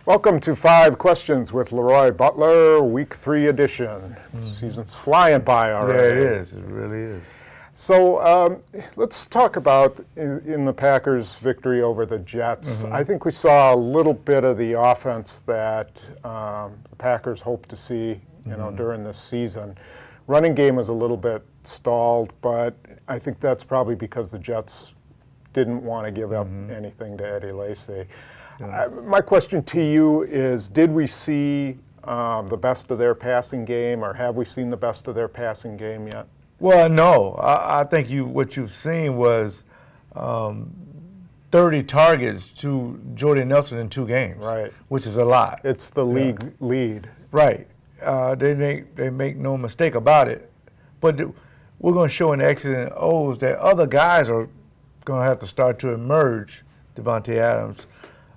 Welcome to 5 Questions with LeRoy Butler, Week 3 edition. Season's flying by already. Yeah, it is. It really is. So let's talk about in the Packers' victory over the Jets. I think we saw a little bit of the offense that the Packers hope to see, during this season. Running game was a little bit stalled, but I think that's probably because the Jets didn't want to give up anything to Eddie Lacy. My question to you is, did we see the best of their passing game, or have we seen the best of their passing game yet? Well, no. I think what you've seen was 30 targets to Jordy Nelson in 2 games, Right. which is a lot. It's the league lead. Right. They make no mistake about it. But we're going to show in the X's and O's that other guys are going to have to start to emerge. Davante Adams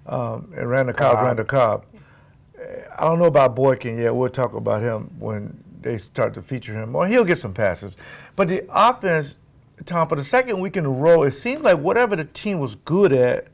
and Randall Cobb. I don't know about Boykin yet. We'll talk about him when they start to feature him. Or he'll get some passes. But the offense, Tom, for the second week in a row, it seems like whatever the team was good at,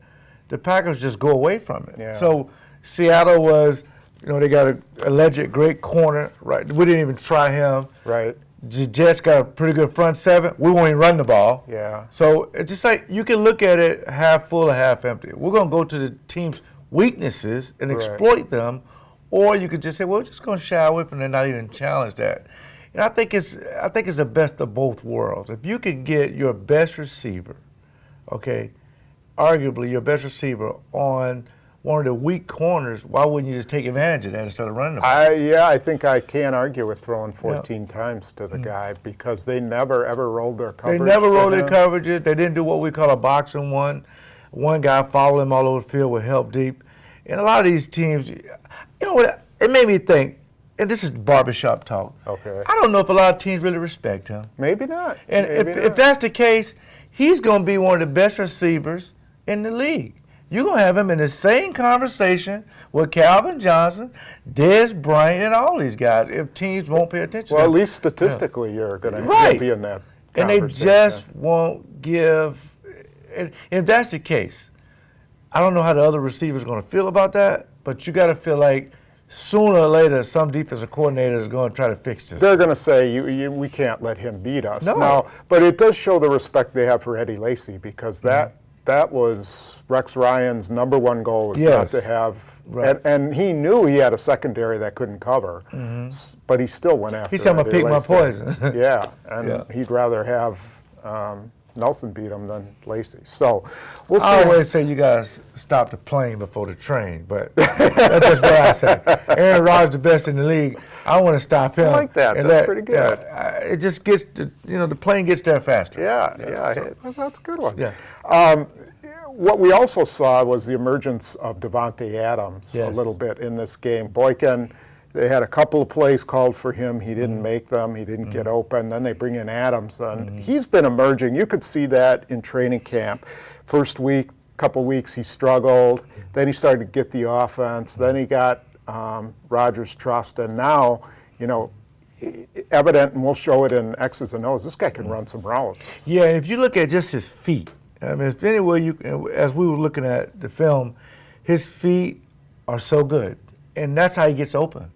the Packers just go away from it. Yeah. So Seattle was, they got an alleged great corner. Right. We didn't even try him. Right. The Jets got a pretty good front seven. We won't even run the ball. Yeah. So it's just like you can look at it half full or half empty. We're going to go to the team's weaknesses and exploit them, or you could just say, well, we're just going to shy away from it and not even challenge that. And I think it's the best of both worlds. If you could get your best receiver, arguably your best receiver on one of the weak corners, why wouldn't you just take advantage of that instead of running the ball? I think I can't argue with throwing 14 times to the guy, because they never, ever rolled their coverage. They never rolled their coverages. They didn't do what we call a box and one. One guy followed him all over the field with help deep. And a lot of these teams, what? It made me think, and this is barbershop talk. Okay. I don't know if a lot of teams really respect him. Maybe not. And if that's the case, he's going to be one of the best receivers in the league. You're going to have him in the same conversation with Calvin Johnson, Dez Bryant, and all these guys if teams won't pay attention. Well, at least statistically, you're going to be in that conversation. And they just won't give. And if that's the case, I don't know how the other receivers are going to feel about that, but you got to feel like sooner or later some defensive coordinator is going to try to fix this. They're going to say, we can't let him beat us. No. Now, but it does show the respect they have for Eddie Lacy, because that was Rex Ryan's #1 goal, was not to have, and he knew he had a secondary that couldn't cover, but he still went after it. He said, I'm going to pick my poison. Yeah, and he'd rather have Nelson beat him than Lacy. So we'll see. I always say you guys stop the plane before the train, but that's just what I say. Aaron Rodgers the best in the league. I want to stop him. I like that. That's pretty good. It just gets, the plane gets there faster. Yeah. That's a good one. Yeah. What we also saw was the emergence of Davante Adams a little bit in this game. Boykin, they had a couple of plays called for him. He didn't make them. He didn't get open. Then they bring in Adams, and he's been emerging. You could see that in training camp. First week, couple weeks, he struggled. Then he started to get the offense. Then he got Rodgers' trust, and now, evident, and we'll show it in X's and O's, this guy can run some routes. Yeah, and if you look at just his feet, I mean, if anyway, as we were looking at the film, his feet are so good, and that's how he gets open.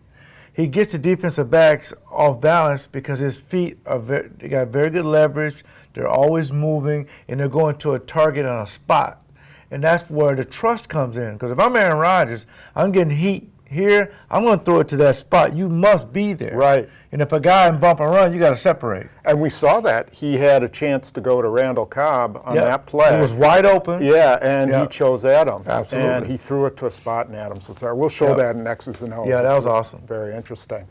He gets the defensive backs off balance because his feet they got very good leverage. They're always moving, and they're going to a target on a spot, and that's where the trust comes in. Because if I'm Aaron Rodgers, I'm getting heat here, I'm going to throw it to that spot. You must be there. Right. And if a guy in bump and run, you got to separate. And we saw that. He had a chance to go to Randall Cobb on that play. He was wide open. Yeah, and he chose Adams. Absolutely. And he threw it to a spot, and Adams was there. We'll show that in X's and O's. Yeah, that was awesome. Very interesting.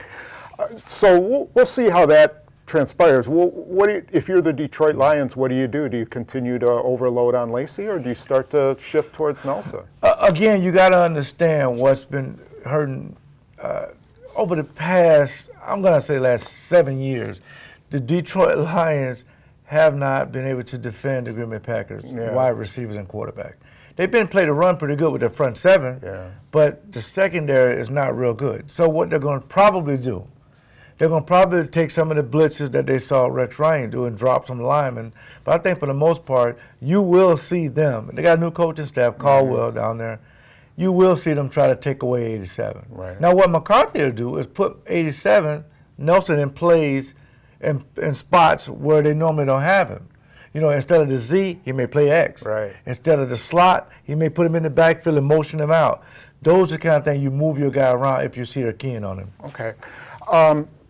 So we'll see how that transpires. If you're the Detroit Lions, what do you do? Do you continue to overload on Lacy, or do you start to shift towards Nelson? Again, you got to understand what's been hurting over the past, I'm going to say last 7 years. The Detroit Lions have not been able to defend the Green Bay Packers, wide receivers and quarterback. They've been played to run pretty good with their front seven, but the secondary is not real good. So what they're going to probably do, they're going to probably take some of the blitzes that they saw Rex Ryan do and drop some linemen. But I think for the most part, you will see them. They got a new coaching staff, Caldwell down there. you will see them try to take away 87. Right. Now, what McCarthy will do is put 87, Nelson in plays in spots where they normally don't have him. You know, instead of the Z, he may play X. Right. Instead of the slot, he may put him in the backfield and motion him out. Those are the kind of things you move your guy around if you see they're keying on him. Okay.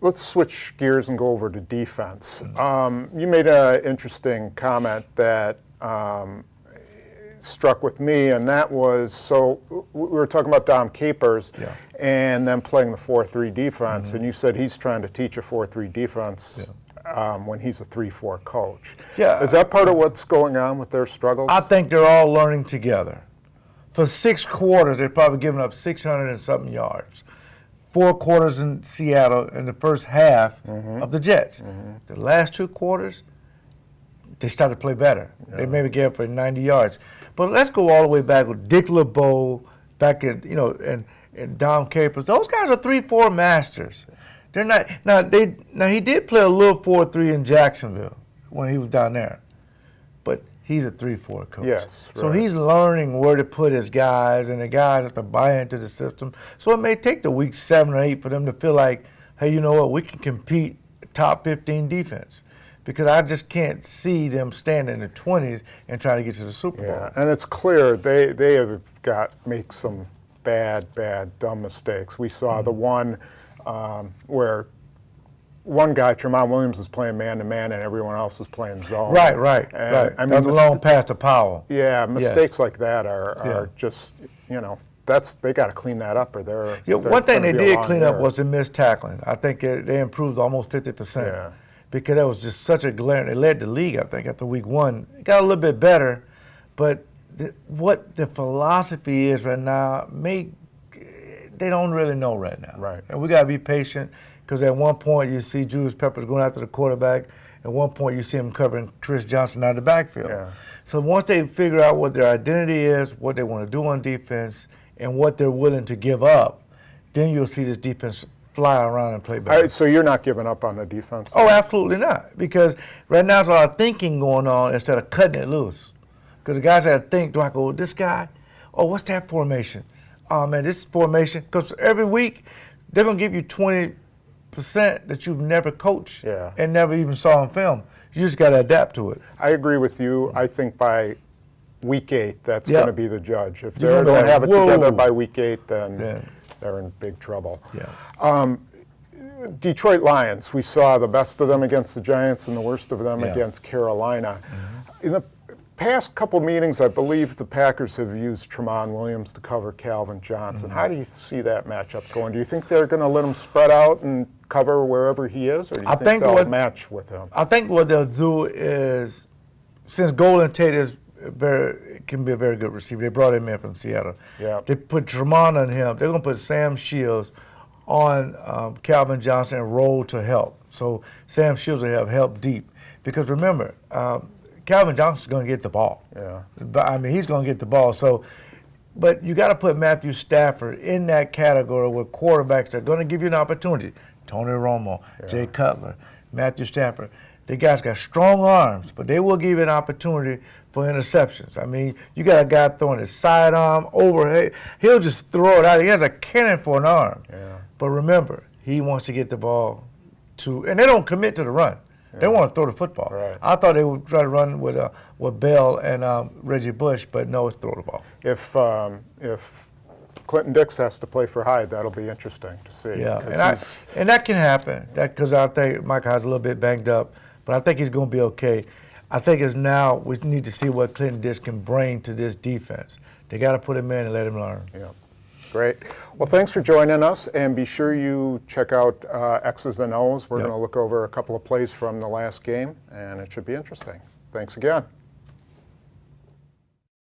Let's switch gears and go over to defense. You made an interesting comment that struck with me, and that was, so we were talking about Dom Capers and then playing the 4-3 defense, and you said he's trying to teach a 4-3 defense when he's a 3-4 coach. Yeah. Is that part of what's going on with their struggles? I think they're all learning together. For 6 quarters, they've probably given up 600 and something yards. 4 quarters in Seattle in the first half of the Jets. The last 2 quarters, they started to play better. They maybe gave up for 90 yards. But let's go all the way back with Dick LeBeau, back at, you know, and Dom Capers. Those guys are 3-4 masters. They're not now he did play a little 4-3 in Jacksonville when he was down there. But he's a 3-4 coach. Yes. So he's learning where to put his guys, and the guys have to buy into the system. So it may take the week 7 or 8 for them to feel like, hey, you know what, we can compete top 15 defense. Because I just can't see them standing in the 20s and trying to get to the Super Bowl. Yeah, and it's clear they have make some bad, dumb mistakes. We saw the one where one guy, Tramon Williams, is playing man-to-man and everyone else is playing zone. Right. And, I mean, that's a long pass to Powell. Yeah, mistakes like that are just, you know, they got to clean that up, or they're one thing they did clean up year. was the missed tackling. I think they improved almost 50%. Yeah. Because that was just such a glare. They led the league, I think, after week 1. It got a little bit better, but what the philosophy is right now, they don't really know right now. Right. And we got to be patient, because at one point you see Julius Peppers going after the quarterback. At one point you see him covering Chris Johnson out of the backfield. Yeah. So once they figure out what their identity is, what they want to do on defense, and what they're willing to give up, then you'll see this defense fly around and play better. All right, so you're not giving up on the defense? Oh, absolutely not. Because right now there's a lot of thinking going on instead of cutting it loose. Because the guys have to think, do I go with this guy? Oh, what's that formation? Oh, man, this formation. Because every week they're going to give you 20% that you've never coached and never even saw on film. You just got to adapt to it. I agree with you. I think by week 8, that's going to be the judge. If they You're don't gonna have it whoa. together by week 8, then they're in big trouble. Yeah. Detroit Lions, we saw the best of them against the Giants and the worst of them against Carolina. In the past couple meetings, I believe the Packers have used Tramon Williams to cover Calvin Johnson. How do you see that matchup going? Do you think they're going to let him spread out and cover wherever he is, or do you think they'll match with him? I think what they'll do is, since Golden Tate can be a very good receiver, they brought him in from Seattle. Yeah. They put Tramon on him. They're going to put Sam Shields on Calvin Johnson and roll to help. So Sam Shields will have help deep. Because remember, Calvin Johnson's going to get the ball. Yeah. I mean, he's going to get the ball. So, but you got to put Matthew Stafford in that category with quarterbacks that are going to give you an opportunity. Tony Romo, Jay Cutler, Matthew Stafford. The guys got strong arms, but they will give you an opportunity for interceptions. I mean, you got a guy throwing his sidearm over. He'll just throw it out. He has a cannon for an arm. Yeah. But remember, he wants to get the ball to, and they don't commit to the run. They want to throw the football. Right. I thought they would try to run with Bell and Reggie Bush, but no, it's throw the ball. If Clinton Dix has to play for Hyde, that'll be interesting to see. Yeah, and that can happen. Because I think Micah Hyde's a little bit banged up, but I think he's going to be okay. I think it's now we need to see what Clinton Dix can bring to this defense. They got to put him in and let him learn. Yeah. Great. Well, thanks for joining us, and be sure you check out X's and O's. We're going to look over a couple of plays from the last game, and it should be interesting. Thanks again.